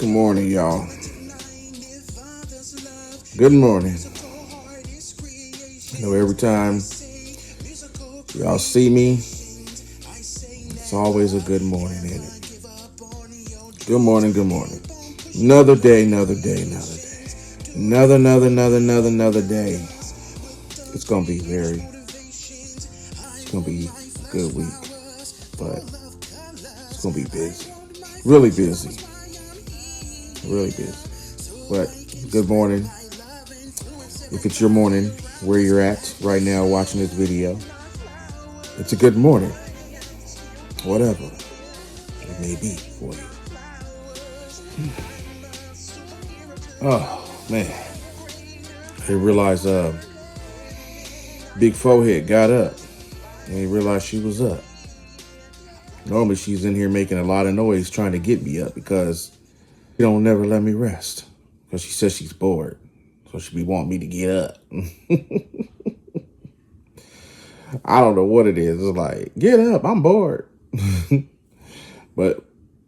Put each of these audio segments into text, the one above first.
Good morning, y'all. Good morning. I know every time y'all see me, it's always a good morning, ain't it? Good morning, good morning. Another day, another day, another day. Another day. It's gonna be a good week, but it's gonna be busy. Really busy. But good morning. If it's your morning, where you're at right now watching this video, it's a good morning. Whatever it may be for you. Oh, man. I didn't realize Big Forehead got up. I didn't realize she was up. Normally she's in here making a lot of noise trying to get me up because she don't never let me rest. Because she says she's bored. So she be wanting me to get up. I don't know what it is. It's like, get up, I'm bored. But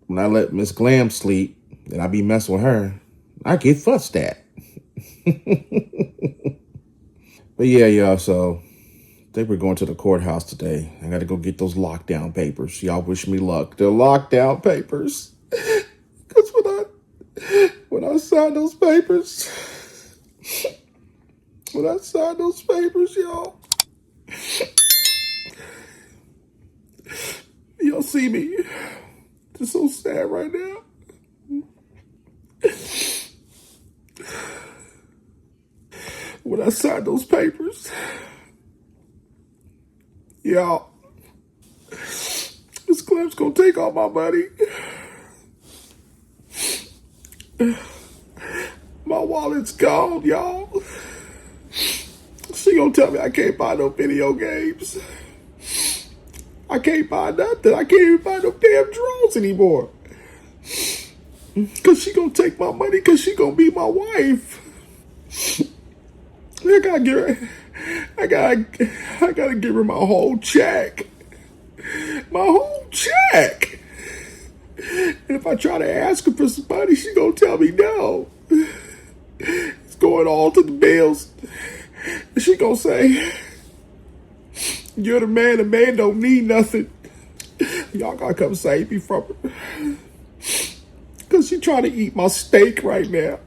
when I let Miss Glam sleep and I be messing with her, I get fussed at. But yeah, y'all, so I think we're going to the courthouse today. I got to go get those lockdown papers. Y'all wish me luck. The lockdown papers. Because when I signed those papers, y'all, y'all see me. It's so sad right now. When I signed those papers, y'all, this Clem's gonna take all my money. My wallet's gone, y'all. She gonna tell me I can't buy no video games. I can't buy nothing. I can't even buy no damn drones anymore. Cause she gonna take my money cause she gonna be my wife. I gotta give her my whole check. My whole check. And if I try to ask her for some money, she gonna tell me no. It's going all to the bills. And she gonna say, you're the man don't need nothing. Y'all gotta come save me from her. Cause she trying to eat my steak right now.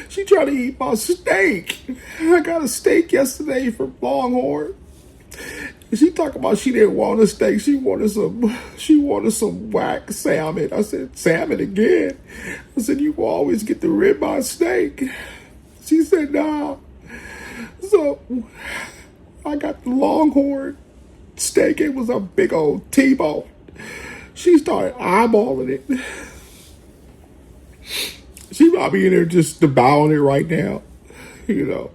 She trying to eat my steak. I got a steak yesterday from Longhorn. She talking about she didn't want a steak. She wanted some whack salmon. I said, salmon again? I said, you will always get the ribeye steak. She said, nah. So I got the Longhorn steak. It was a big old T-bone. She started eyeballing it. She might be in there just devouring it right now, you know.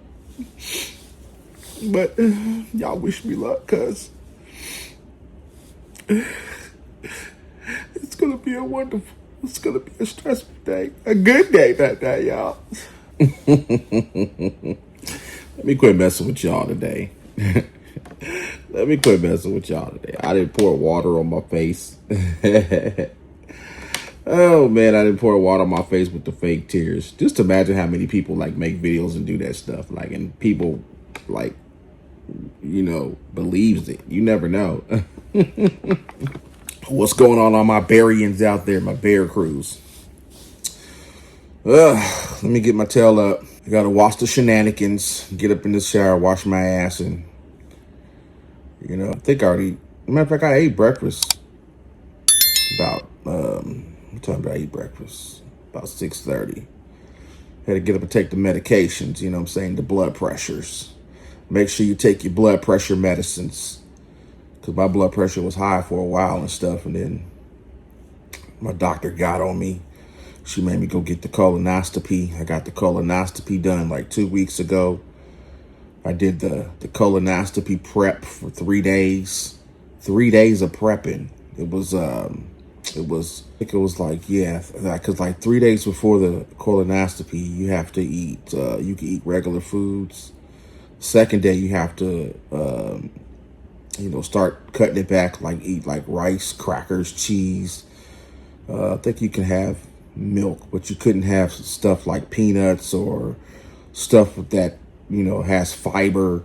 But y'all wish me luck, cause it's gonna be it's gonna be a stressful day, a good day that day, y'all. Let me quit messing with y'all today. I didn't pour water on my face. Oh man, I didn't pour water on my face with the fake tears. Just imagine how many people like make videos and do that stuff. Like, and people like, you know, believes it. You never know. What's going on my Bearians out there, my bear crews? Let me get my tail up. I gotta wash the shenanigans, get up in the shower, wash my ass, and you know, I think I already, matter of fact, I ate breakfast about what time did I eat breakfast? About 6:30. Had to get up and take the medications, you know what I'm saying, the blood pressures. Make sure you take your blood pressure medicines. Because my blood pressure was high for a while and stuff. And then my doctor got on me. She made me go get the colonoscopy. I got the colonoscopy done like 2 weeks ago. I did the colonoscopy prep for 3 days. 3 days of prepping. It was like, yeah, because like 3 days before the colonoscopy, you have to eat, you can eat regular foods. Second day, you have to, you know, start cutting it back, like eat like rice, crackers, cheese. I think you can have milk, but you couldn't have stuff like peanuts or stuff that, you know, has fiber.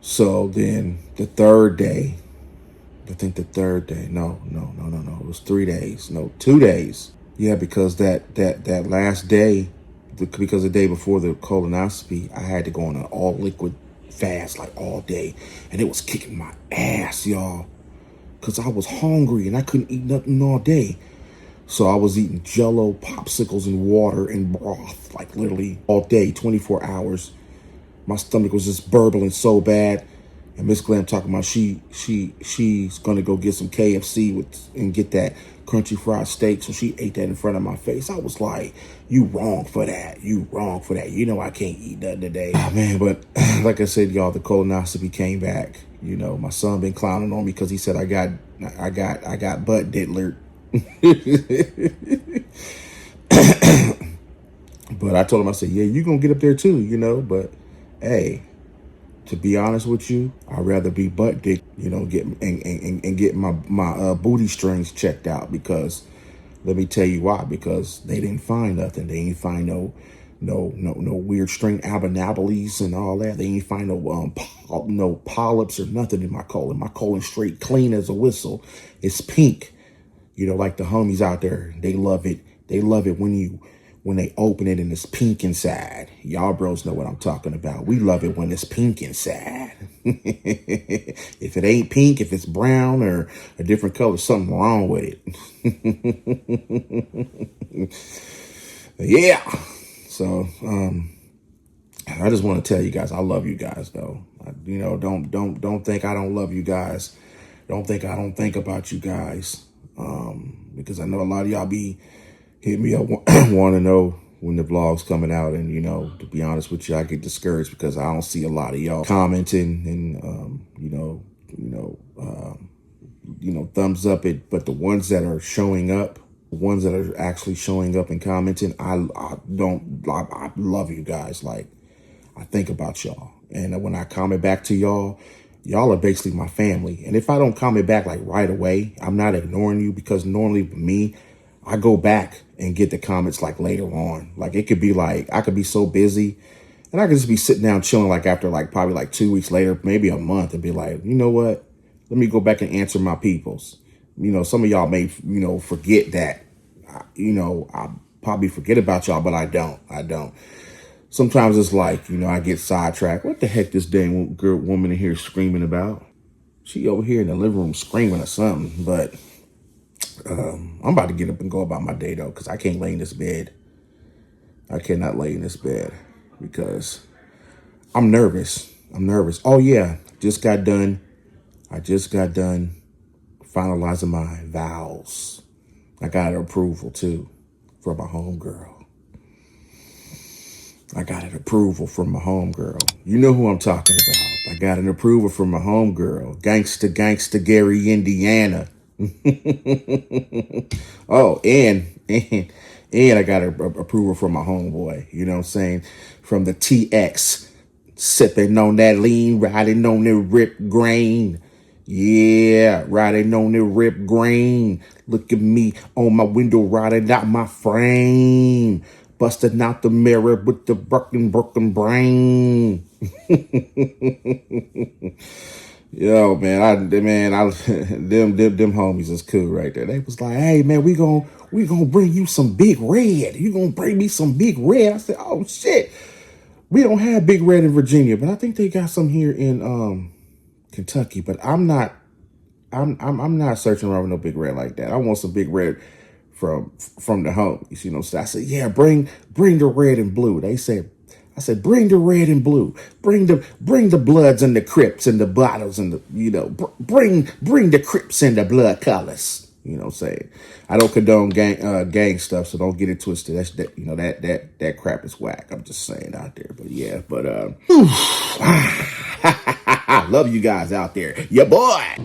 So then the third day, I think the third day, no, it was 3 days, no, 2 days. Yeah, because that last day, because the day before the colonoscopy, I had to go on an all liquid fast like all day, and it was kicking my ass, y'all, because I was hungry and I couldn't eat nothing all day. So I was eating Jello, popsicles, and water and broth, like literally all day, 24 hours. My stomach was just burbling so bad. And Miss Glam talking about she's gonna go get some KFC and get that crunchy fried steak. So she ate that in front of my face. I was like, you wrong for that. You wrong for that. You know I can't eat nothing today. Oh, man, but like I said, y'all, the colonoscopy came back. You know, my son been clowning on me because he said I got butt diddler. But I told him, I said, yeah, you gonna get up there too, you know, but hey, to be honest with you, I'd rather be butt dick, you know, get my booty strings checked out, because let me tell you why. Because they didn't find nothing. They didn't find no weird string abnormalities and all that. They didn't find no polyps or nothing in my colon. My colon's straight clean as a whistle. It's pink. You know, like the homies out there, they love it. They love it when they open it and it's pink inside. Y'all bros know what I'm talking about. We love it when it's pink inside. If it ain't pink, if it's brown or a different color, something wrong with it. Yeah. So I just want to tell you guys, I love you guys though. You know, don't think I don't love you guys. Don't think I don't think about you guys. Because I know a lot of y'all be hitting me up, want to know when the vlog's coming out. And, you know, to be honest with you, I get discouraged because I don't see a lot of y'all commenting and, thumbs up it. But the ones that are showing up, the ones that are actually showing up and commenting, I love you guys. Like, I think about y'all. And when I comment back to y'all, y'all are basically my family. And if I don't comment back like right away, I'm not ignoring you, because normally with me, I go back and get the comments like later on. Like it could be like, I could be so busy and I could just be sitting down chilling like after like probably like 2 weeks later, maybe a month, and be like, you know what? Let me go back and answer my peoples. You know, some of y'all may, you know, forget that, you know, I probably forget about y'all, but I don't. Sometimes it's like, you know, I get sidetracked. What the heck this dang woman in here screaming about? She over here in the living room screaming or something. But I'm about to get up and go about my day, though, because I can't lay in this bed. I cannot lay in this bed because I'm nervous. Oh, yeah. I just got done finalizing my vows. I got an approval, too, from my homegirl. I got an approval from my homegirl. You know who I'm talking about. I got an approval from my homegirl. Gangsta Gary, Indiana. Oh, and I got an approval from my homeboy. You know what I'm saying? From the TX. Sipping on that lean, riding on the rip grain. Yeah, riding on the rip grain. Look at me on my window, riding out my frame. Busting out the mirror with the broken brain. Yo, man, them homies is cool right there. They was like, hey, man, we gonna bring you some Big Red. You gonna bring me some Big Red? I said, oh shit, we don't have Big Red in Virginia, but I think they got some here in Kentucky. But I'm not searching around with no Big Red like that. I want some Big Red from the homies, you know. So I said, yeah, bring the red and blue. I said, bring the red and blue. Bring the Bloods and the Crips and the bottles and the, you know, bring the Crips and the blood colors. You know what I'm saying? I don't condone gang stuff, so don't get it twisted. That you know, that crap is whack. I'm just saying out there. But yeah, I love you guys out there. Yeah, boy.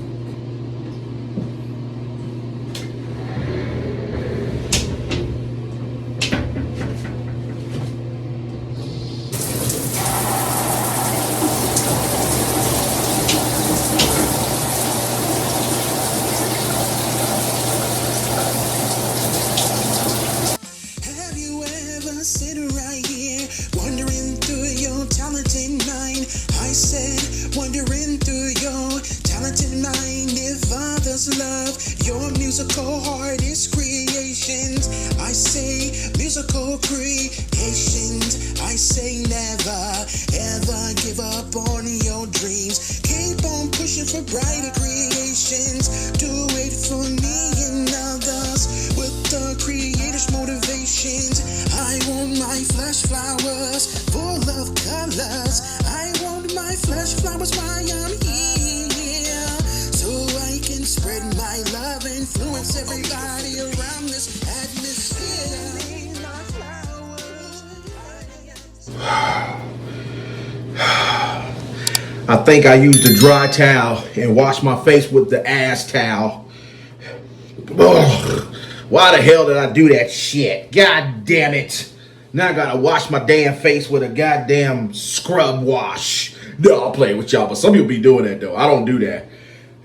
musical artist creations. I say musical creations. I say never ever give up on your dreams. Keep on pushing for brighter creations. Do it for me and others with the creators' motivations. I want my flesh flowers full of colors. I want my flesh flowers while I'm here, so I can spread my love, influence everybody around this atmosphere. I think I used a dry towel and washed my face with the ass towel. Ugh. Why the hell did I do that shit? God damn it. Now I gotta wash my damn face with a goddamn scrub wash. No, I'll play with y'all, but some people be doing that though. I don't do that.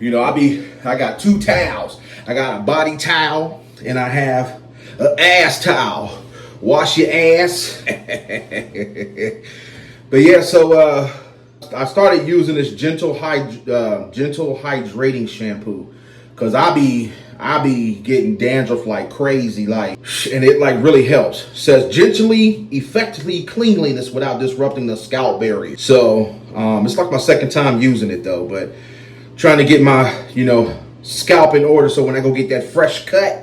You know, I got two towels. I got a body towel and I have an ass towel. Wash your ass. But yeah, so I started using this gentle hydrating shampoo because I be getting dandruff like crazy, like, and it like really helps. It says gently, effectively cleanliness without disrupting the scalp barrier. So it's like my second time using it though, but trying to get my scalp in order so when I go get that fresh cut,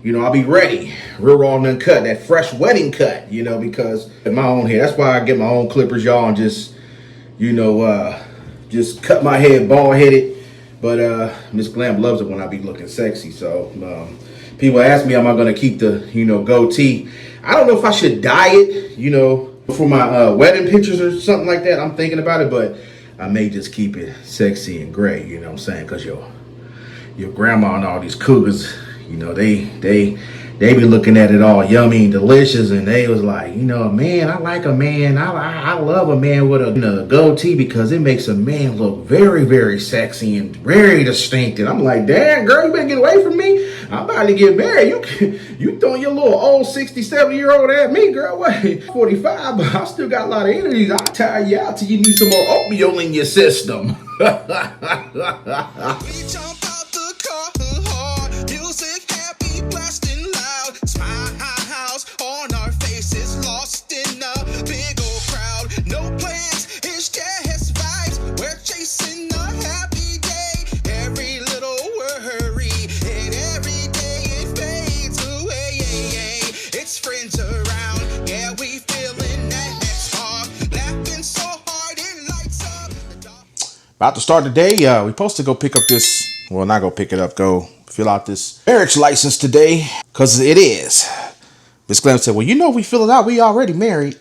I'll be ready, real raw and uncut, that fresh wedding cut, because in my own hair. That's why I get my own clippers, y'all, and just just cut my head bald headed. But Miss Glam loves it when I be looking sexy. So people ask me, am I going to keep the, goatee? I don't know if I should dye it, for my wedding pictures or something like that. I'm thinking about it, but I may just keep it sexy and gray, you know what I'm saying? Because your grandma and all these cougars, they be looking at it all yummy and delicious, and they was like, man, I like a man. I love a man with a goatee because it makes a man look very, very sexy and very distinct. And I'm like, damn, girl, you better get away from me. I'm about to get married. You throwing your little old 60, 70-year-old at me, girl. Wait, 45, but I still got a lot of energy. I'll tire you out till you need some more oatmeal in your system. We jump out the car, music happy, blasting loud, smiles on our faces, lost in a big old crowd. No plans, it's just vibes. We're chasing a happy day. Every little worry and every day it fades away. It's friends around, yeah, we feeling that spark, laughing so hard it lights up the dark. About to start the day. We supposed to go pick up this. Well, not go pick it up. Go fill out this marriage license today, cause it is. Miss Glam said, "Well, we fill it out. We already married."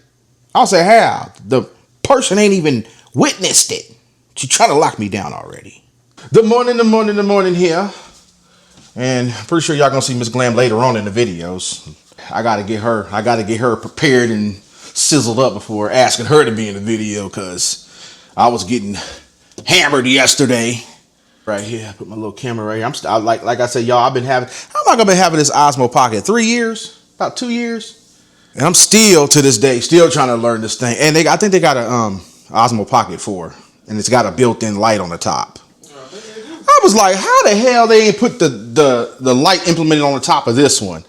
I'll say, "How? The person ain't even witnessed it. She trying to lock me down already." The morning here, and I'm pretty sure y'all gonna see Miss Glam later on in the videos. I gotta get her prepared and sizzled up before asking her to be in the video, cause I was getting hammered yesterday. Right here, I put my little camera right here. Like I said, y'all, how long have I been having this Osmo Pocket? 3 years? About 2 years? And I'm still, to this day, still trying to learn this thing. And I think they got a Osmo Pocket 4, and it's got a built-in light on the top. I was like, how the hell they ain't put the light implemented on the top of this one?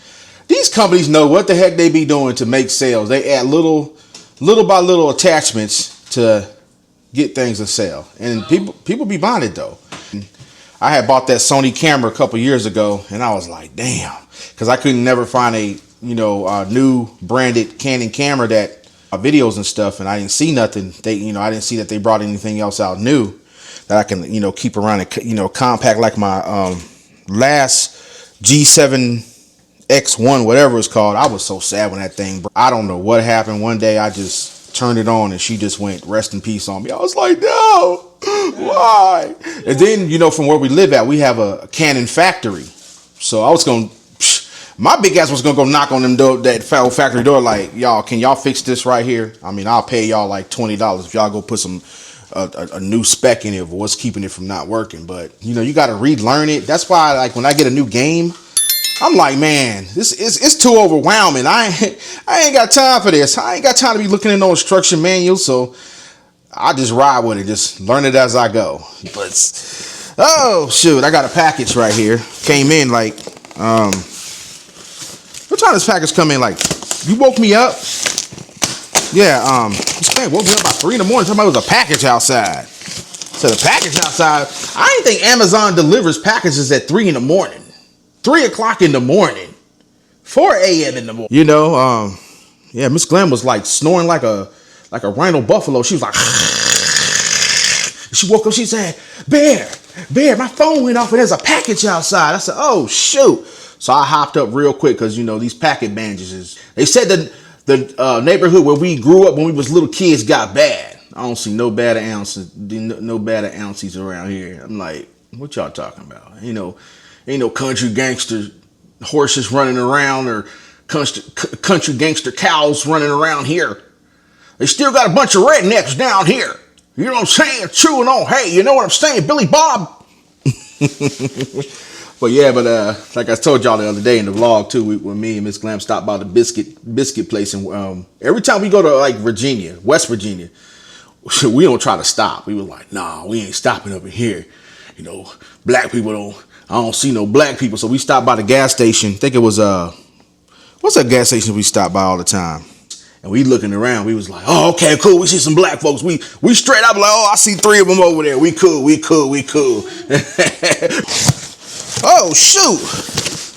These companies know what the heck they be doing to make sales. They add little by little attachments to get things to sell, and people be buying it though. I had bought that Sony camera a couple years ago, and I was like, damn, because I couldn't never find a new branded Canon camera that videos and stuff, and I didn't see nothing. I didn't see that they brought anything else out new that I can keep around and compact like my last G7X1, whatever it's called. I was so sad when that thing broke. I don't know what happened. One day I just turned it on and she just went rest in peace on me. I was like, no, why? And then, from where we live at, we have a Canon factory. So I was my big ass was gonna go knock on that factory door, like, y'all, can y'all fix this right here? I mean, I'll pay y'all like $20 if y'all go put a new spec in it of what's keeping it from not working. But you got to relearn it. That's why, like, when I get a new game, I'm like, man, it's too overwhelming. I ain't got time for this. I ain't got time to be looking at no instruction manual. So I just ride with it, just learn it as I go. But oh shoot, I got a package right here. Came in like What time does package come in? Like, you woke me up? Yeah, this man woke me up about 3 in the morning. Somebody was a package outside. So the package outside, I didn't think Amazon delivers packages at 3 in the morning. 3 o'clock in the morning. 4 a.m. in the morning. You know, yeah, Miss Glam was like snoring like a rhino buffalo. She was like, she woke up, she said, Bear, my phone went off and there's a package outside. I said, oh, shoot. So I hopped up real quick because, you know, these packet bandages. They said that the neighborhood where we grew up when we was little kids got bad. I don't see no bad ounces, no bad ounces around here. I'm like, what y'all talking about? Ain't no country gangster horses running around or country gangster cows running around here. They still got a bunch of rednecks down here. You know what I'm saying? Chewing on hay. You know what I'm saying, Billy Bob? But yeah, like I told y'all the other day in the vlog too, when me and Miss Glam stopped by the biscuit place, and every time we go to like Virginia, West Virginia, we don't try to stop. We were like, nah, we ain't stopping up in here. You know, black people I don't see no black people. So we stopped by the gas station. I think it was what's that gas station we stopped by all the time? And we looking around, we was like, oh, okay, cool. We see some black folks. We straight up like, oh, I see 3 of them over there. We cool. Oh, shoot.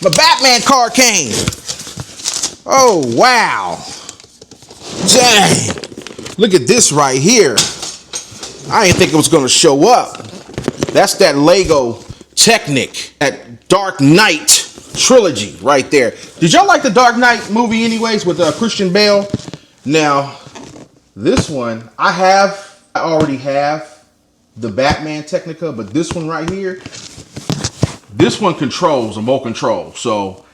My Batman car came. Oh, wow. Dang. Look at this right here. I didn't think it was going to show up. That's that Lego Technic, that Dark Knight trilogy right there. Did y'all like the Dark Knight movie anyways with Christian Bale? Now, this one, I already have the Batman Technica, but this one right here, this one controls a remote control. So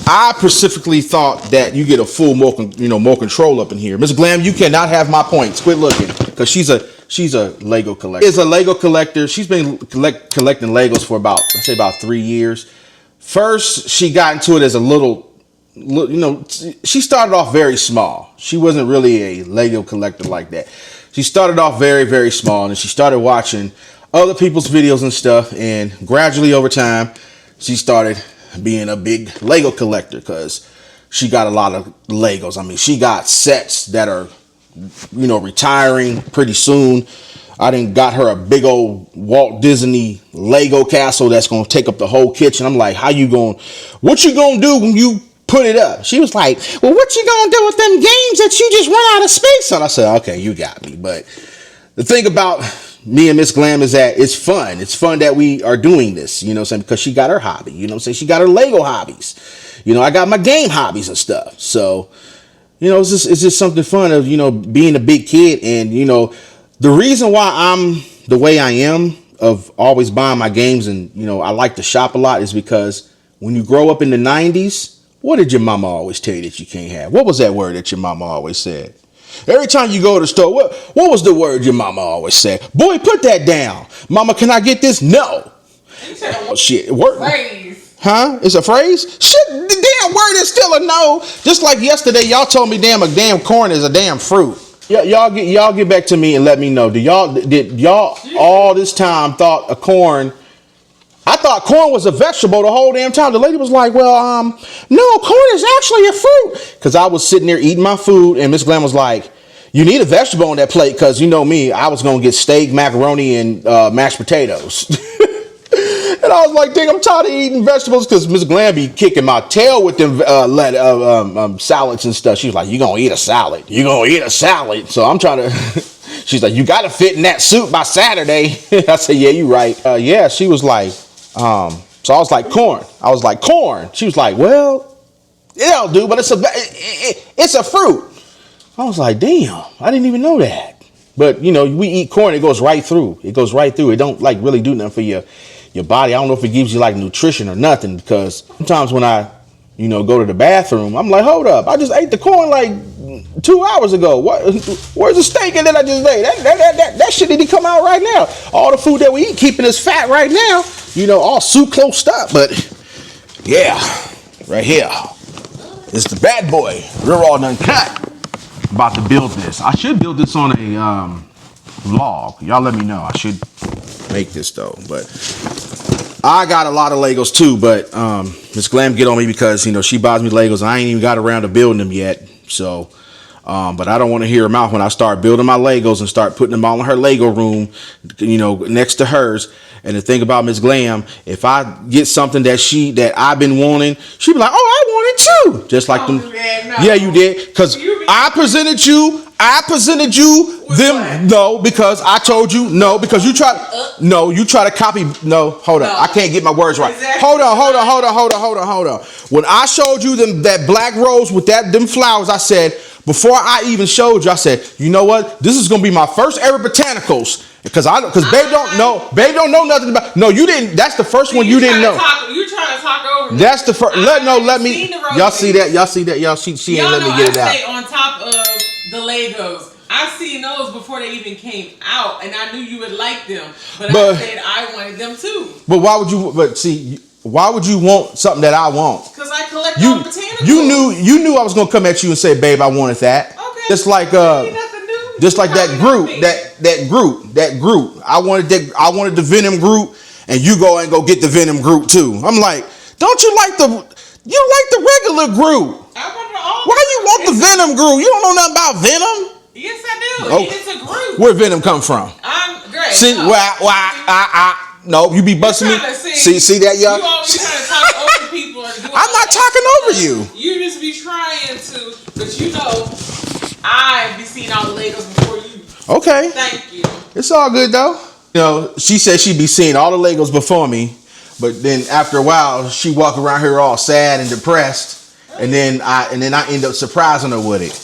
I specifically thought that you get a full remote control up in here. Miss Glam, you cannot have my points. Quit looking, because she's a Lego collector. Is a Lego collector. She's been collecting Legos for about 3 years. First, she got into it as a little, you know, she started off very small. She wasn't really a Lego collector like that. She started off very, very small, and she started watching other people's videos and stuff, and gradually over time, she started being a big Lego collector because she got a lot of Legos. I mean, she got sets that are, you know, retiring pretty soon. I done got her a big old Walt Disney Lego castle that's going to take up the whole kitchen. I'm like, what you going to do when you put it up? She was like, well, what you going to do with them games that you just run out of space on? I said, okay, you got me. But the thing about me and Miss Glam is that it's fun. It's fun that we are doing this, you know what I'm saying? Because she got her hobby, you know what I'm saying? She got her Lego hobbies. You know, I got my game hobbies and stuff. So, you know, it's just something fun of, you know, being a big kid. And, you know, the reason why I'm the way I am of always buying my games and, you know, I like to shop a lot is because when you grow up in the 90s, what did your mama always tell you that you can't have? What was that word that your mama always said? Every time you go to the store, what was the word your mama always said? Boy, put that down. Mama, can I get this? No. Oh, shit. Word. Phrase. Huh? It's a phrase? Shit, the damn word is still a no. Just like yesterday, y'all told me a damn corn is a damn fruit. Y'all get back to me and let me know. Did y'all all this time thought a corn? I thought corn was a vegetable the whole damn time. The lady was like, well, no, corn is actually a fruit. Because I was sitting there eating my food, and Miss Glam was like, you need a vegetable on that plate, because you know me, I was going to get steak, macaroni, and mashed potatoes. And I was like, dang, I'm tired of eating vegetables, because Miss Glam be kicking my tail with them salads and stuff. She was like, you going to eat a salad. You going to eat a salad. So I'm trying to... She's like, you got to fit in that suit by Saturday. I said, yeah, you right. Yeah, she was like... so I was like, corn. I was like, corn. She was like, well, it'll do, but it's a fruit. I was like, damn, I didn't even know that. But, you know, we eat corn, it goes right through. It goes right through. It don't, like, really do nothing for your body. I don't know if it gives you, like, nutrition or nothing, because sometimes when I, you know, go to the bathroom, I'm like, hold up, I just ate the corn, like, 2 hours ago. Where's the steak that I just ate? That shit need to come out right now. All the food that we eat keeping us fat right now. You know, all sucrose up. But yeah, right here is the bad boy. We're all done cut. About to build this. I should build this on a vlog. Y'all let me know. I should make this though. But I got a lot of Legos too, but Miss Glam get on me because, you know, she buys me Legos and I ain't even got around to building them yet. So, but I don't want to hear her mouth when I start building my Legos and start putting them all in her Lego room, you know, next to hers. And the thing about Miss Glam, if I get something that I've been wanting, she be like, "Oh, I want it too." Just like them. Yeah, you did. Because I presented you them. No, because I told you. No, because you try. No, you try to copy. No, hold on. I can't get my words right. Hold on. When I showed you that black rose with them flowers, I said, before I even showed you, I said, you know what? This is gonna be my first ever botanicals. Because babe don't know nothing about. No, you didn't. That's the first one you didn't know. You trying to talk over me. That's the first. Let me. Y'all see that? She ain't let me get it out. I stay on top of the Legos. I've seen those before they even came out, and I knew you would like them. But I said I wanted them too. But why would you? But see, why would you want something that I want? Because I collect all botanicals. You knew I was gonna come at you and say, babe, I wanted that. Okay. Just like that group. I wanted the Venom group, and you go get the Venom group too. I'm like, don't you like the regular group? Why you want the Venom group? You don't know nothing about Venom. Yes, I do. Oh, it's a group. Where Venom come from? Greg. See, no, you be busting me. See that, y'all? You always trying to talk over people. I'm not talking over you. You just be trying to, but you know, I be seeing all the Legos before you. Okay. Thank you. It's all good though. You know, she said she'd be seeing all the Legos before me, but then after a while, she walk around here all sad and depressed, and then I end up surprising her with it.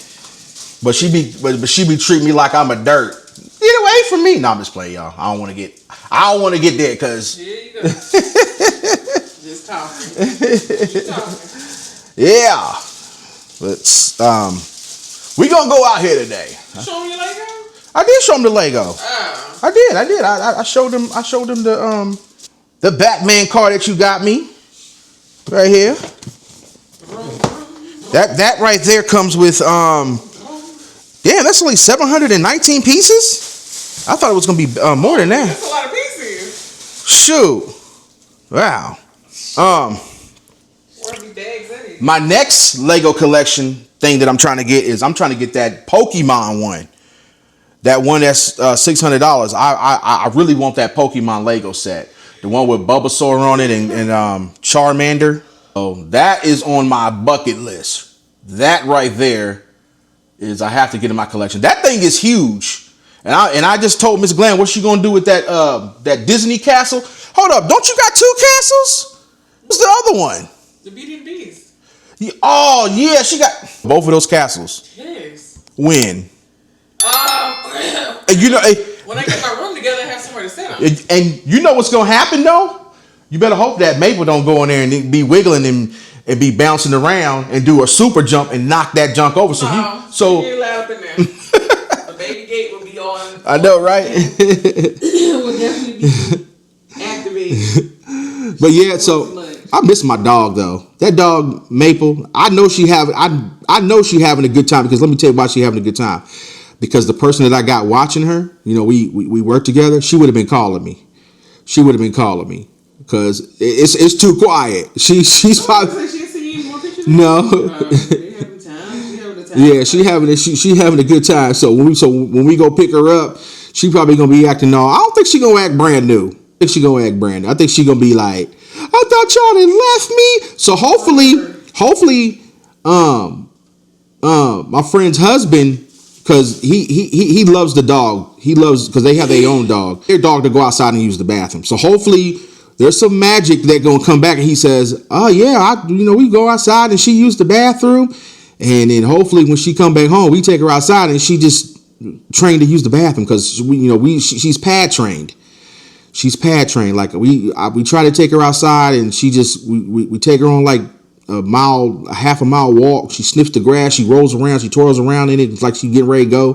But she be treating me like I'm a dirt. Get away from me! No, I'm just playing, y'all. I don't want to get there because. Here you go. Just talking. Yeah, but we gonna go out here today. Show me your Lego. I did show him the Lego. I did. I showed him the Batman car that you got me right here. That right there comes with damn, that's only 719 pieces. I thought it was gonna be more than that. That's a lot of pieces. Shoot. Wow. My next Lego collection thing that I'm trying to get is that Pokemon one. That one that's $600. I really want that Pokemon Lego set. The one with Bulbasaur on it and Charmander. Oh, that is on my bucket list. That right there is I have to get in my collection. That thing is huge. And I just told Miss Glenn, what's she gonna do with that Disney castle? Hold up, don't you got two castles? What's the other one? The Beauty and the Beast. Oh yeah, she got both of those castles. Yes. When? And you know, when I get my room together, I have somewhere to sit on. And you know what's gonna happen though? You better hope that Maple don't go in there and be wiggling and be bouncing around and do a super jump and knock that junk over. So you're loud up in there. The baby gate will be on. I know, right? It will definitely be activated. But yeah, so I miss my dog though. That dog Maple, I know she having a good time because let me tell you why she having a good time. Because the person that I got watching her, you know, we work together. She would have been calling me. Because it's too quiet. She's probably no. Yeah, she having a good time. So when we go pick her up, she probably gonna be acting all. I don't think she gonna act brand new. I think she gonna be like, I thought y'all had left me. So hopefully, my friend's husband, because he loves the dog. He loves because they have their own dog. Their dog to go outside and use the bathroom. So hopefully there's some magic that gonna come back and he says, oh yeah, we go outside and she used the bathroom, and then hopefully when she come back home, we take her outside and she just trained to use the bathroom because she's pad trained. She's pad trained. Like we try to take her outside and she just we take her on like a half a mile walk. She sniffs the grass. She rolls around. She twirls around in it. It's like she getting ready to go.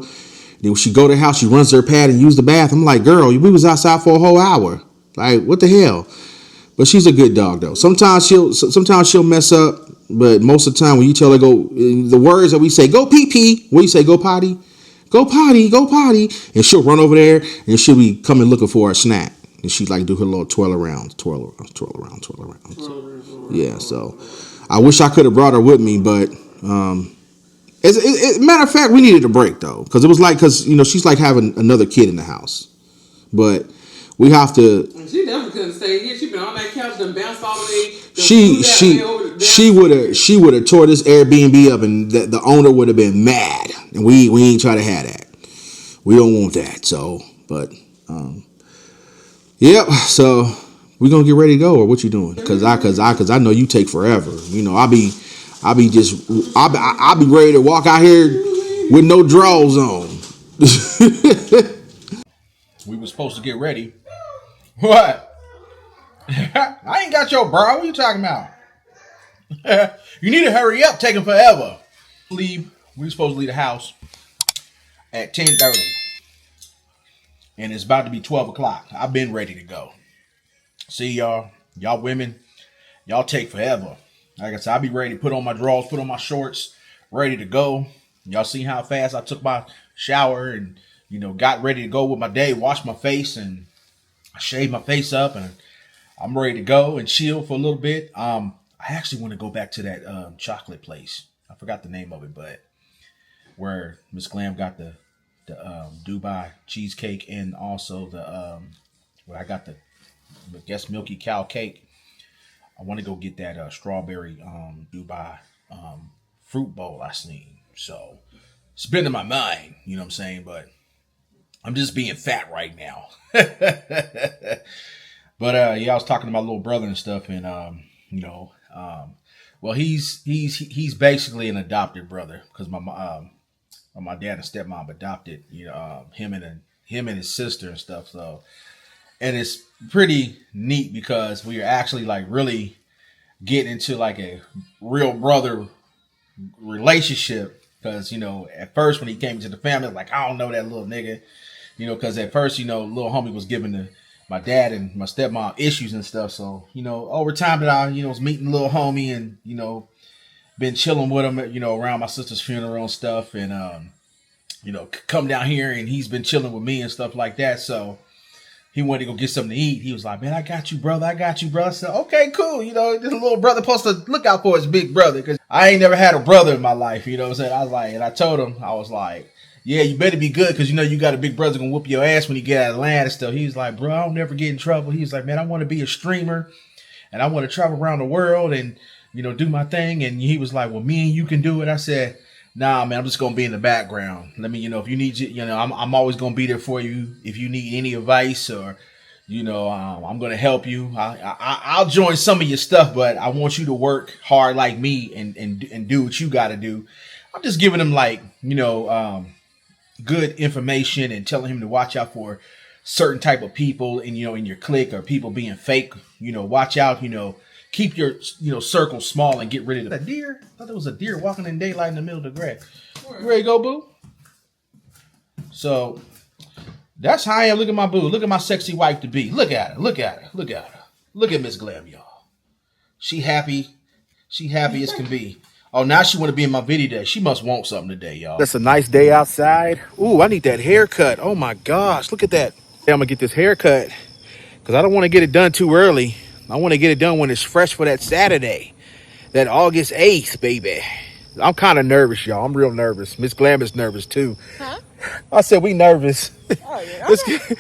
Then when she go to the house, she runs to her pad and use the bathroom. I'm like, girl, we was outside for a whole hour. Like, what the hell? But she's a good dog though. Sometimes she'll mess up, but most of the time when you tell her go, the words that we say, go pee pee. What do you say? Go potty. Go potty. Go potty. And she'll run over there and she'll be coming looking for a snack. and she like do her little twirl around. Yeah, so I wish I could have brought her with me, but as matter of fact, we needed a break though, because it was like, because you know she's like having another kid in the house, but we have to. She definitely couldn't stay here. She been on that couch, done bounced all the way. She would have tore this Airbnb up, and the owner would have been mad, and we ain't try to have that. We don't want that. So, but yep. So we gonna get ready to go, or what you doing? Cause I know you take forever. You know, I'll be ready to walk out here with no drawers on. We were supposed to get ready. What? I ain't got your bra. What are you talking about? You need to hurry up. Taking forever. We were supposed to leave the house at 10:30. And it's about to be 12 o'clock. I've been ready to go. See y'all. Y'all women. Y'all take forever. Like I said, I'll be ready to put on my drawers, put on my shorts, ready to go. Y'all see how fast I took my shower and, you know, got ready to go with my day, washed my face and I shaved my face up and I'm ready to go and chill for a little bit. I actually want to go back to that chocolate place. I forgot the name of it, but where Miss Glam got the Dubai cheesecake and also where I got the, I guess, milky cow cake. I want to go get that strawberry Dubai fruit bowl I seen. So it's been in my mind, you know what I'm saying? But I'm just being fat right now. But yeah, I was talking to my little brother and stuff, and you know, well, he's basically an adopted brother because my dad and stepmom adopted, you know, him and his sister and stuff. So, and it's pretty neat because we are actually like really getting into like a real brother relationship. Because, you know, at first when he came into the family, like, I don't know that little nigga, you know, because at first, you know, little homie was giving my dad and my stepmom issues and stuff. So, you know, over time that I, you know, was meeting little homie and, you know, been chilling with him, you know, around my sister's funeral and stuff. And, you know, come down here and he's been chilling with me and stuff like that. So he wanted to go get something to eat. He was like, man, I got you, brother. I said, okay, cool. You know, this little brother supposed to look out for his big brother. Because I ain't never had a brother in my life. You know what I'm saying? I was like, and I told him, I was like, yeah, you better be good. Because, you know, you got a big brother going to whoop your ass when you get out of land and stuff. He was like, bro, I don't never get in trouble. He was like, man, I want to be a streamer. And I want to travel around the world and, you know, do my thing. And he was like, well, me and you can do it. I said, nah, man, I'm just going to be in the background. Let me, you know, if you need, you know, I'm always going to be there for you. If you need any advice or, you know, I'm going to help you. I'll join some of your stuff, but I want you to work hard like me and do what you got to do. I'm just giving him like, you know, good information and telling him to watch out for certain type of people in, you know, in your clique or people being fake, you know, watch out, you know, keep your, you know, circle small and get rid of that deer. I thought there was a deer walking in daylight in the middle of the grass. You ready to go, boo? So that's how I am. Look at my boo. Look at my sexy wife to be. Look at her. Look at her. Look at her. Look at Miss Glam, y'all. She happy. She happy as can be. Oh, now she want to be in my video day. She must want something today, y'all. That's a nice day outside. Ooh, I need that haircut. Oh my gosh, look at that. I'm gonna get this haircut because I don't want to get it done too early. I want to get it done when it's fresh for that Saturday, that August 8th, baby. I'm kind of nervous, y'all. I'm real nervous. Miss Glam is nervous too. Huh? I said we nervous. Oh yeah,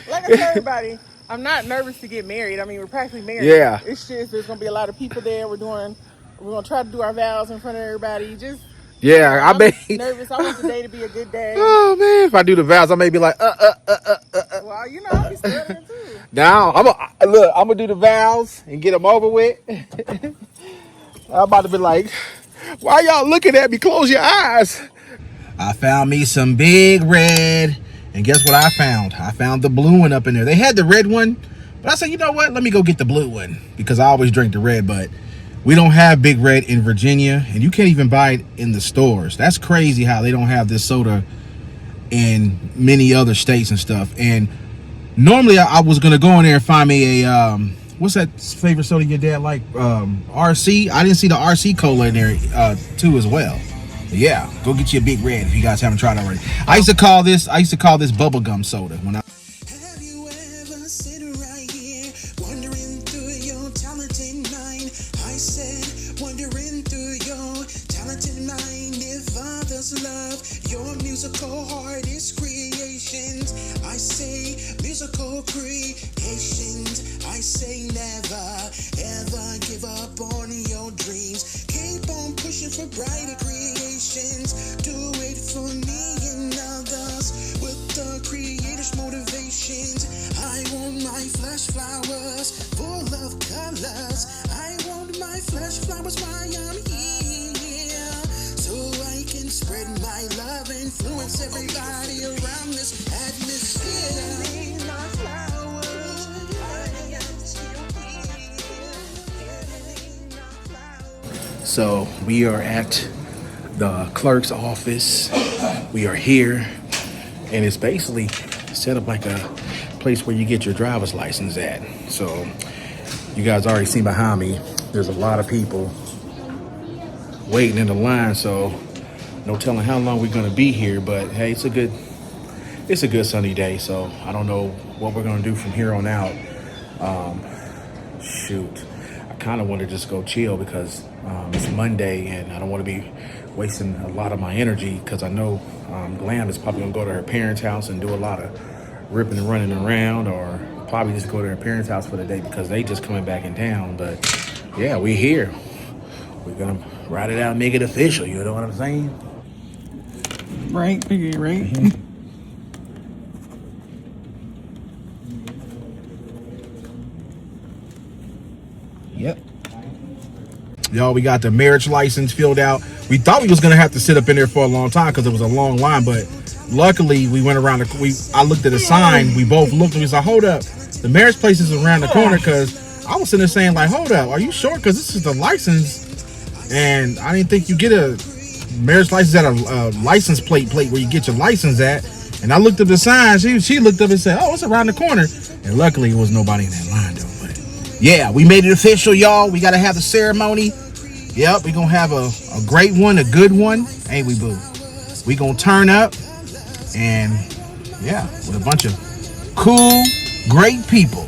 like I tell everybody, I'm not nervous to get married. I mean, we're practically married. Yeah. It's just there's gonna be a lot of people there. We're gonna try to do our vows in front of everybody. Just yeah, I'm nervous. I want the day to be a good day. Oh man, if I do the vows, I may be like Well, you know, I'll be stuttering too. Now I'm gonna do the vows and get them over with. I'm about to be like, why y'all looking at me? Close your eyes. I found me some big red. And guess what I found? I found the blue one up in there. They had the red one, but I said, you know what? Let me go get the blue one because I always drink the red, but we don't have big red in Virginia, and you can't even buy it in the stores. That's crazy how they don't have this soda in many other states and stuff. And normally I was going to go in there and find me a, what's that favorite soda your dad like? RC. I didn't see the RC cola in there too as well. But yeah, go get you a big red if you guys haven't tried it already. I used to call this bubblegum soda when I. Have you ever sit right here must love your musical artist creations. I say musical creations. I say never ever give up on your dreams. Keep on pushing for brighter creations. Do it for me and others with the creators' motivations. I want my flesh flowers full of colors. I want my flesh flowers while I'm here, so I can spread my love, influence everybody around this atmosphere. So we are at the clerk's office. We are here, and it's basically set up like a place where you get your driver's license at. So you guys already seen behind me, there's a lot of people waiting in the line. So no telling how long we're gonna be here, but hey, it's a good sunny day. So I don't know what we're gonna do from here on out. Shoot, I kind of want to just go chill because it's Monday and I don't want to be wasting a lot of my energy, because I know Glam is probably gonna go to her parents' house and do a lot of ripping and running around, or probably just go to her parents' house for the day because they just coming back in town. But yeah, we're here. We're gonna ride it out and make it official, you know what I'm saying? Right, Biggie, right? Mm-hmm. Yep. Y'all, we got the marriage license filled out. We thought we was gonna have to sit up in there for a long time because it was a long line, but luckily we went around I looked at a sign, we both looked and we said, hold up, the marriage place is around the corner, because I was sitting there saying like, hold up, are you sure? Because this is the license, and I didn't think you get a marriage license at a license plate where you get your license at. And I looked up the sign, she looked up and said, oh, it's around the corner. And luckily it was nobody in that line though. But yeah, we made it official, y'all. We gotta have the ceremony. Yep, we're gonna have a great one, a good one, ain't we, boo? We gonna turn up, and yeah, with a bunch of cool, great people.